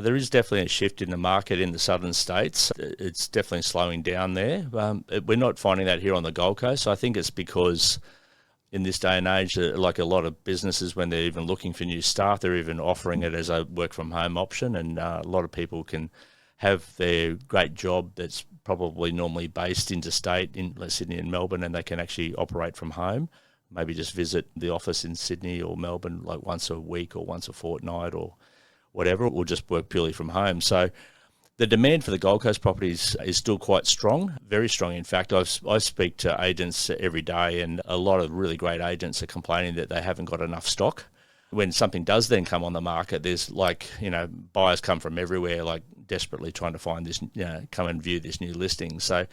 There is definitely a shift in the market in the southern states. It's definitely slowing down there. We're not finding that here on the Gold Coast. I think it's because in this day and age, like a lot of businesses, when they're even looking for new staff, they're even offering it as a work from home option. And a lot of people can have their great job that's probably normally based interstate in Sydney and Melbourne, and they can actually operate from home. Maybe just visit the office in Sydney or Melbourne like once a week or once a fortnight or whatever, or just work purely from home. So the demand for the Gold Coast properties is still quite strong, very strong. In fact, I speak to agents every day, and a lot of really great agents are complaining that they haven't got enough stock. When something does then come on the market, there's buyers come from everywhere, like desperately trying to find this, come and view this new listing. So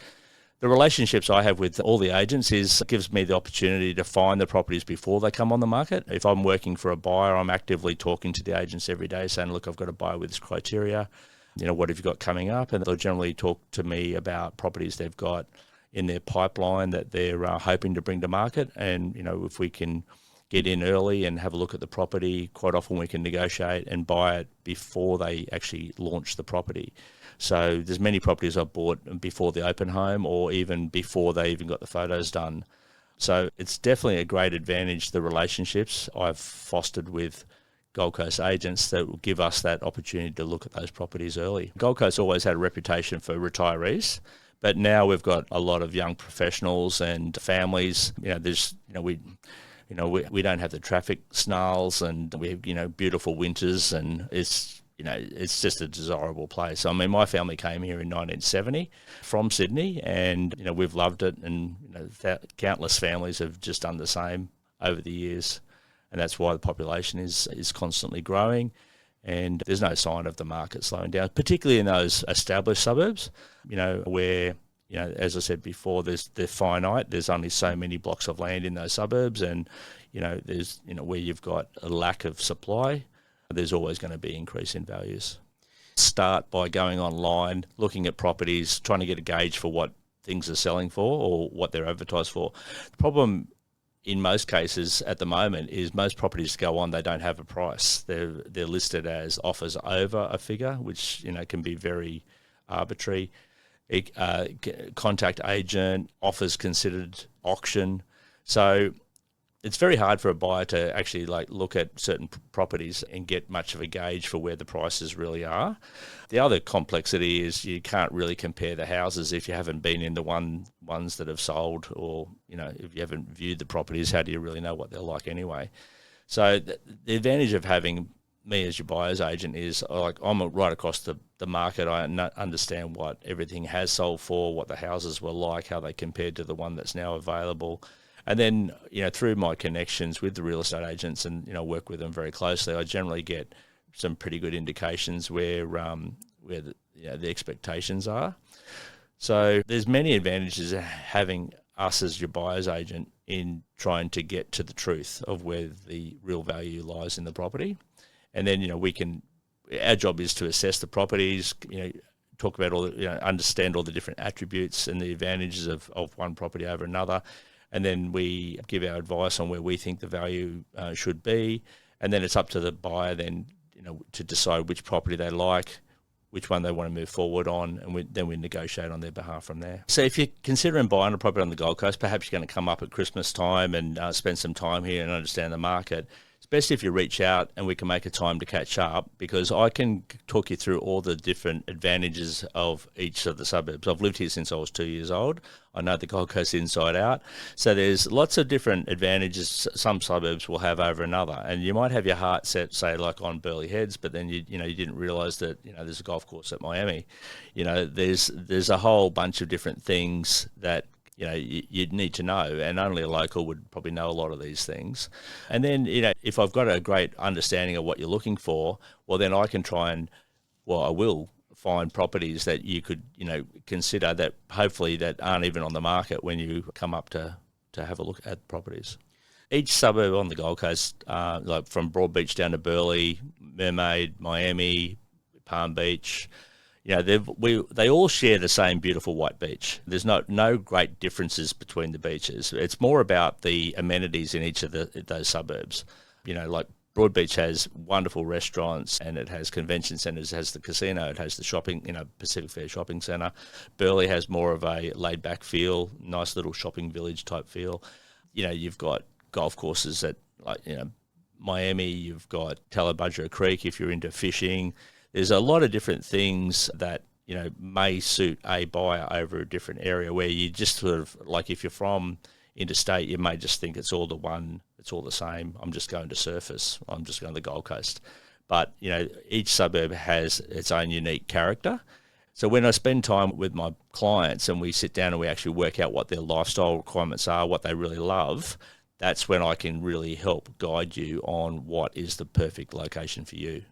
the relationships I have with all the agents gives me the opportunity to find the properties before they come on the market. If I'm working for a buyer, I'm actively talking to the agents every day saying, look, I've got a buyer with this criteria. What have you got coming up? And they'll generally talk to me about properties they've got in their pipeline that they're hoping to bring to market. And, if we can get in early and have a look at the property, quite often we can negotiate and buy it before they actually launch the property. So there's many properties I've bought before the open home or even before they even got the photos done. So it's definitely a great advantage, the relationships I've fostered with Gold Coast agents that will give us that opportunity to look at those properties early. Gold Coast always had a reputation for retirees, but now we've got a lot of young professionals and families. We don't have the traffic snarls, and we have beautiful winters, and it's just a desirable place. I mean, my family came here in 1970 from Sydney, and we've loved it, and countless families have just done the same over the years, and that's why the population is constantly growing, and there's no sign of the market slowing down, particularly in those established suburbs, where as I said before, they're finite. There's only so many blocks of land in those suburbs, and there's where you've got a lack of supply, there's always going to be increase in values. Start by going online, looking at properties, trying to get a gauge for what things are selling for or what they're advertised for. The problem in most cases at the moment is most properties go on, they don't have a price. They're listed as offers over a figure, which can be very arbitrary. Contact agent, offers considered, auction. So it's very hard for a buyer to actually look at certain properties and get much of a gauge for where the prices really are. The other complexity is you can't really compare the houses if you haven't been in the ones that have sold, or if you haven't viewed the properties, how do you really know what they're like anyway? So the advantage of having me as your buyer's agent is I'm right across the market. I understand what everything has sold for, what the houses were like, how they compared to the one that's now available. And then, through my connections with the real estate agents and, work with them very closely, I generally get some pretty good indications where the expectations are. So there's many advantages of having us as your buyer's agent in trying to get to the truth of where the real value lies in the property. And then, our job is to assess the properties, talk about understand all the different attributes and the advantages of one property over another. And then we give our advice on where we think the value should be. And then it's up to the buyer then, to decide which property they like, which one they want to move forward on, and then we negotiate on their behalf from there. So if you're considering buying a property on the Gold Coast, perhaps you're going to come up at Christmas time and spend some time here and understand the market. It's best if you reach out and we can make a time to catch up, because I can talk you through all the different advantages of each of the suburbs. I've lived here since I was 2 years old. I know the Gold Coast inside out. So there's lots of different advantages some suburbs will have over another. And you might have your heart set, say, on Burleigh Heads, but then you didn't realise that there's a golf course at Miami. There's a whole bunch of different things that you'd need to know, and only a local would probably know a lot of these things. And then, if I've got a great understanding of what you're looking for, well, then I can I will find properties that you could, consider that hopefully that aren't even on the market when you come up to have a look at properties. Each suburb on the Gold Coast, from Broadbeach down to Burleigh, Mermaid, Miami, Palm Beach, they all share the same beautiful white beach. There's no great differences between the beaches. It's more about the amenities in each of those suburbs. Broadbeach has wonderful restaurants, and it has convention centres, it has the casino, it has the shopping, Pacific Fair Shopping Centre. Burleigh has more of a laid-back feel, nice little shopping village type feel. You've got golf courses at, Miami, you've got Tallabudgera Creek if you're into fishing. There's a lot of different things that, may suit a buyer over a different area, where you just sort of, like, if you're from interstate, you may just think it's all the same. I'm just going to surface. I'm just going to the Gold Coast. But, each suburb has its own unique character. So when I spend time with my clients and we sit down and we actually work out what their lifestyle requirements are, what they really love, that's when I can really help guide you on what is the perfect location for you.